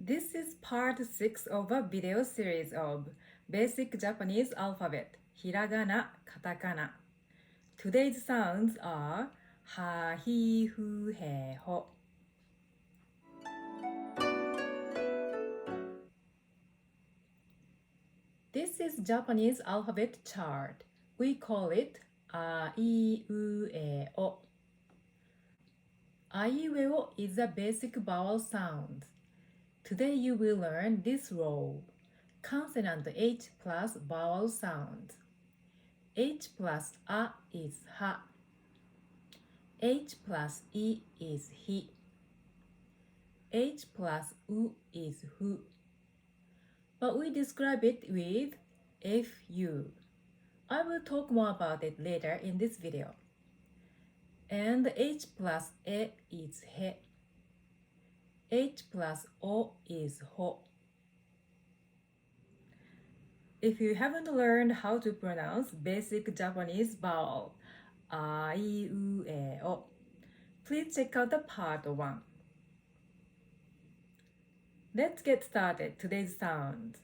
This is part 6 of a video series of Basic Japanese Alphabet, Hiragana Katakana. Today's sounds are ha, hi, fu, he, ho. This is Japanese alphabet chart. We call it AIUEO. AIUEO is a basic vowel sound. Today you will learn this row. Consonant H plus vowel sound. H plus A is ha. H plus E is hi. H plus U is fu. But we describe it with fu. I will talk more about it later in this video. And H plus E is he. H plus O is ho. If you haven't learned how to pronounce basic Japanese vowel, AIUEO, please check out the part 1. Let's get started. Today's sounds.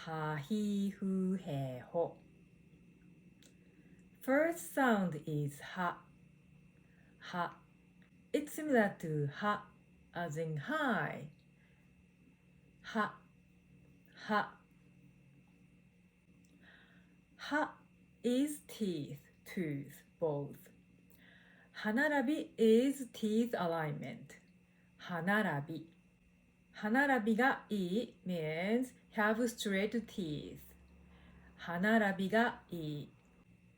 Ha, hi, fu, he, ho. First sound is ha. Ha. It's similar to ha, as in hi. Ha. Ha. Ha is teeth, tooth, both. Hanarabi is teeth alignment. Hanarabi. Hanarabi ga ii means have straight teeth. Hanarabi ga ii.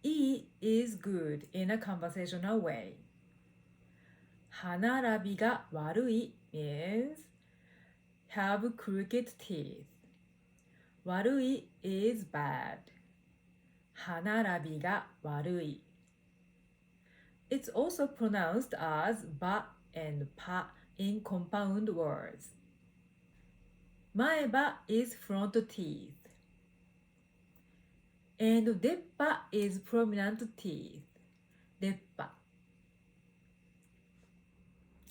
Ii is good in a conversational way. Hanarabi ga warui means have crooked teeth. Warui is bad. Hanarabi ga warui. It's also pronounced as ba and pa in compound words. Maeba is front teeth. And deppa is prominent teeth. Deppa.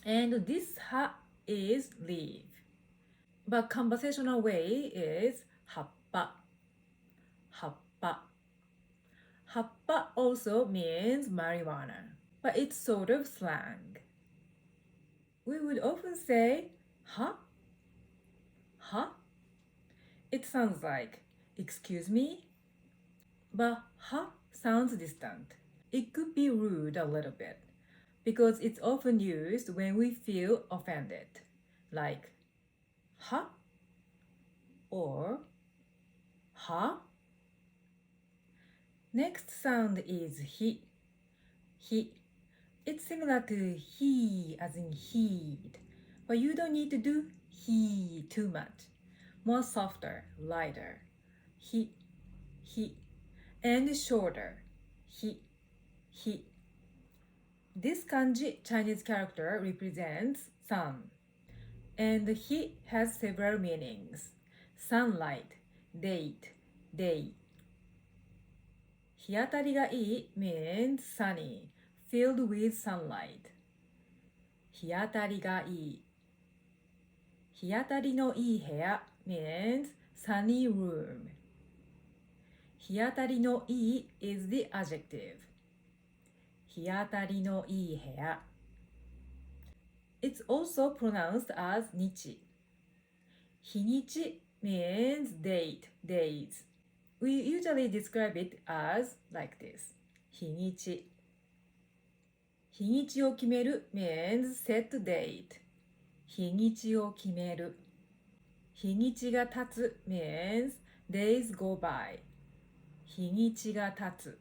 And this ha is leaf. But conversational way is happa. Happa. Happa also means marijuana, but it's sort of slang. We would often say ha. Ha? It sounds like, excuse me? But ha sounds distant. It could be rude a little bit because it's often used when we feel offended, like ha or ha. Next sound is hi. Hi. It's similar to he as in heed, but you don't need to do he too much. More softer, lighter. Hi. Hi. And shorter. Hi. Hi. This kanji Chinese character represents sun. And hi has several meanings. Sunlight, date, day. Hiatari ga ii means sunny, filled with sunlight. Hiatari ga ii. Hiatari no ii hea means sunny room. Hiatari no ii is the adjective. Hiatari no ii hea. It's also pronounced as nichi. Hinichi means date, days. We usually describe it as like this. Hinichi. Hinichi o kimeru means set date. 日にちを決める。日にちが経つ means days go by. 日にちが経つ。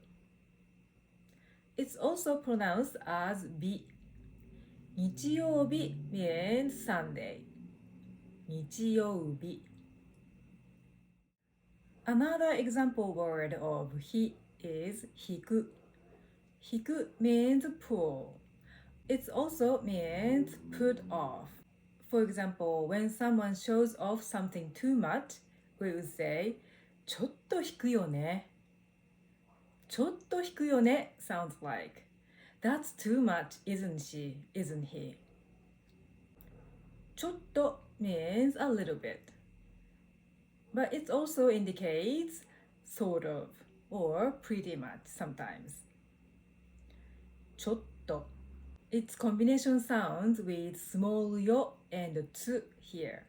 It's also pronounced as 日。日曜日 means Sunday. 日曜日。Another example word of 日 is 引く。引く means pull. It also means put off. For example, when someone shows off something too much, we would say, ちょっと引くよね。ちょっと引くよね sounds like, that's too much, isn't she, isn't he? ちょっと means a little bit, but it also indicates sort of or pretty much sometimes. ちょっと Its combination sounds with small yo and tsu here.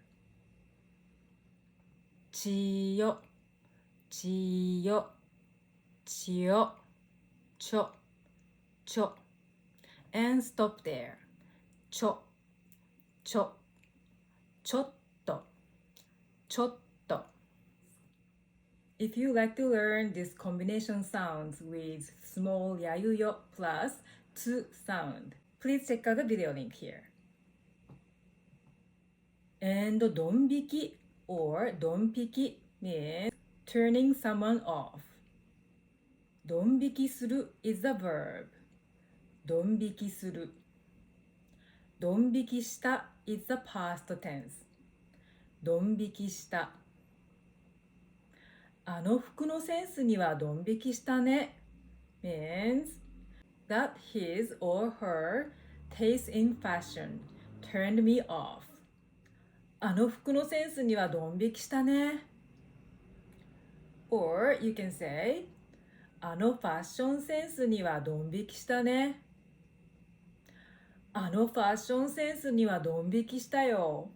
ちよ、ちよ、ちよ、ちょ、ちょ and stop there. ちょ、ちょ、ちょっと、ちょっと If you like to learn this combination sounds with small yayuyo plus tsu sound, please check out the video link here. And donbiki or donpiki means turning someone off. Donbiki suru is the verb. Donbiki suru. Donbiki shita is the past tense. Donbiki shita. あの服のセンスにはドン引きしたね means that his or her taste in fashion turned me off. あの服のセンスにはドン引きしたね Or you can say あのファッションセンスにはドン引きしたねあのファッションセンスにはドン引きしたよ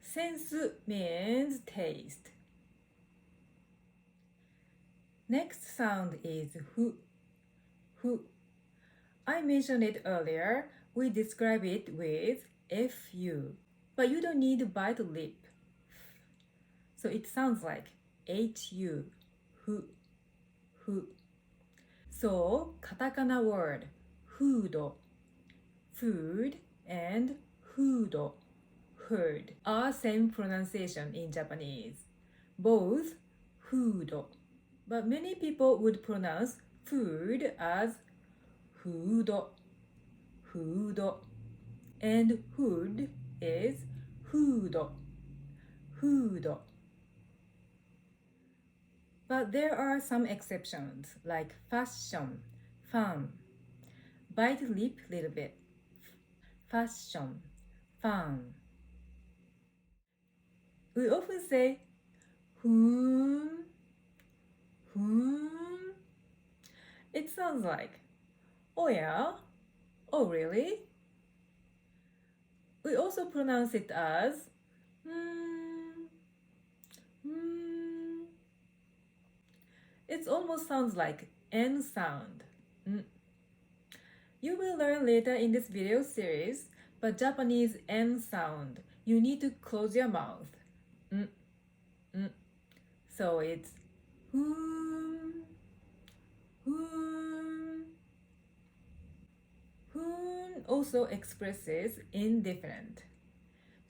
センス means taste. Next sound is fu. Fu. I mentioned it earlier. We describe it with fu, but you don't need to bite lip. So it sounds like hu. Fu. Fu. So katakana word fudo, food, and fudo, heard, are same pronunciation in Japanese. Both fudo. But many people would pronounce food as fudo, fudo, and food is fudo, fudo. But there are some exceptions like fashion, fun. Bite lip little bit. Fashion, fun. We often say Fuuun. Fuuun. It sounds like, oh yeah, oh really? We also pronounce it as It almost sounds like N sound. You will learn later in this video series, but Japanese N sound, you need to close your mouth. So it's Fuuun, Fuuun. Fuuun also expresses indifferent,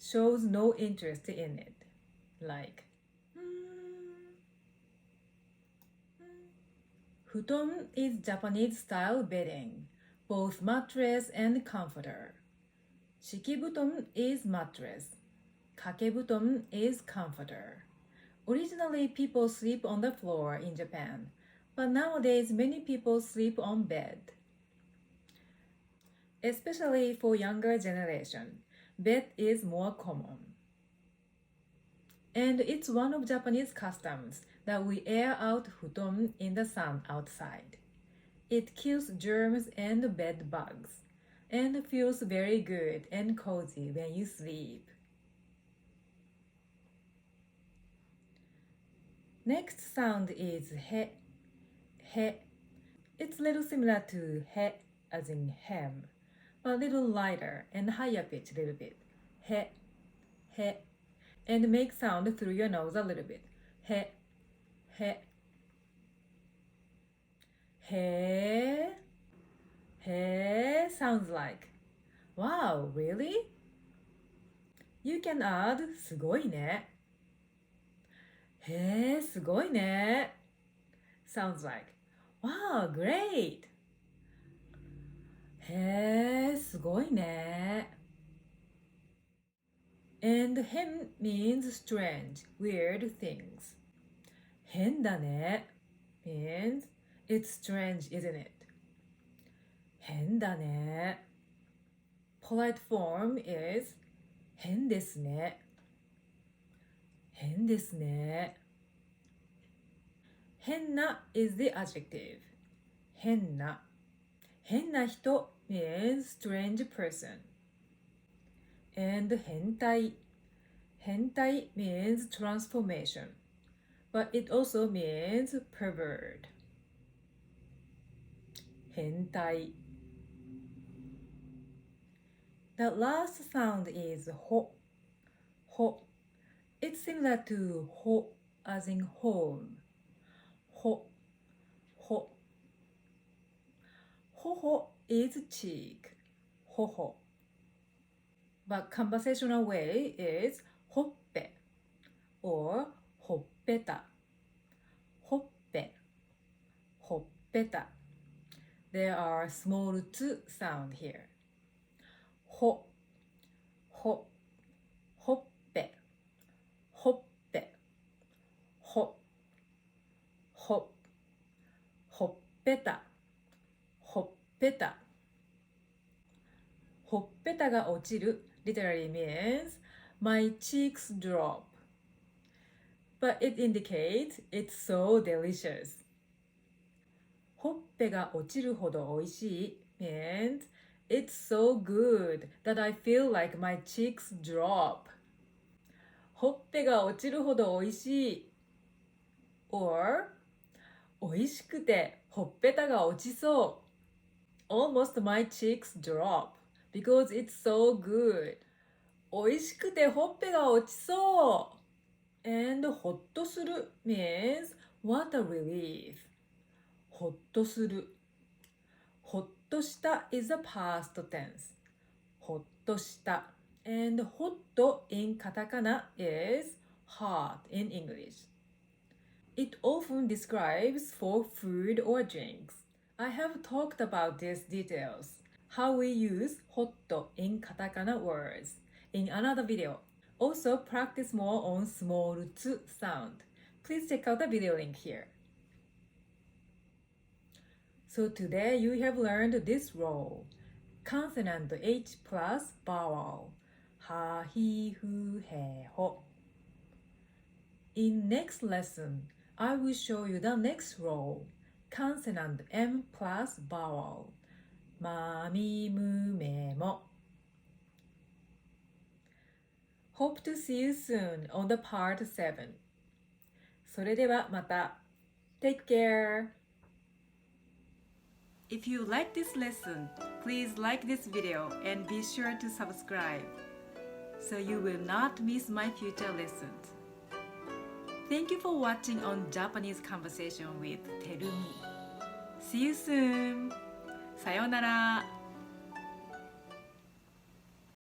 shows no interest in it, like Futon is Japanese style bedding, both mattress and comforter. Shikibuton is mattress. Kakebuton is comforter. Originally, people sleep on the floor in Japan, but nowadays many people sleep on bed. Especially for younger generation, bed is more common. And it's one of Japanese customs that we air out futon in the sun outside. It kills germs and bed bugs, and feels very good and cozy when you sleep. Next sound is he. He. It's a little similar to he as in hem, but a little lighter and higher pitch a little bit. He. He. And make sound through your nose a little bit. He. He. He. He sounds like, wow, really? You can add すごいね。へえ、すごいね。Sounds like, wow, great. へえ、すごいね。And 変 means strange, weird things. 変だね means it's strange, isn't it? 変だね。Polite form is 変ですね。変ですね。変な is the adjective. 変な。変な人 means strange person. And 変態。変態 means transformation. But it also means pervert. 変態。The last sound is ほ。ほ。It's similar to ほ as in home. ほ。ほ。ほほ is cheek. ほほ。But conversational way is ほっぺ or ほっぺた。ほっぺ。ほっぺた。There are small つ sound here. ほ。ほ。ほっぺ。ほっぺ。ほ。ほ。ほっぺた。ほっぺた。ほっぺたが落ちる literally means my cheeks drop. But it indicates it's so delicious. ほっぺが落ちるほどおいしい means it's so good that I feel like my cheeks drop. ほっぺが落ちるほどおいしい or おいしくてほっぺたが落ちそう Almost my cheeks drop because it's so good. おいしくてほっぺが落ちそう And ほっとする means what a relief. ほっとする。ほっとした is a past tense. ほっとした。And ほっと in katakana is hot in English. It often describes for food or drinks. I have talked about these details, how we use ほっと in katakana words, in another video. Also practice more on small つ sound. Please check out the video link here. So today you have learned this row. Consonant H plus vowel. Ha, hi, hu, he, ho. In next lesson, I will show you the next row. Consonant M plus vowel. Ma, mi, mu, me, mo. Hope to see you soon on the part 7. それではまた。Take care! If you like this lesson, please like this video and be sure to subscribe so you will not miss my future lessons. Thank you for watching on Japanese Conversation with Terumi. See you soon! さようなら!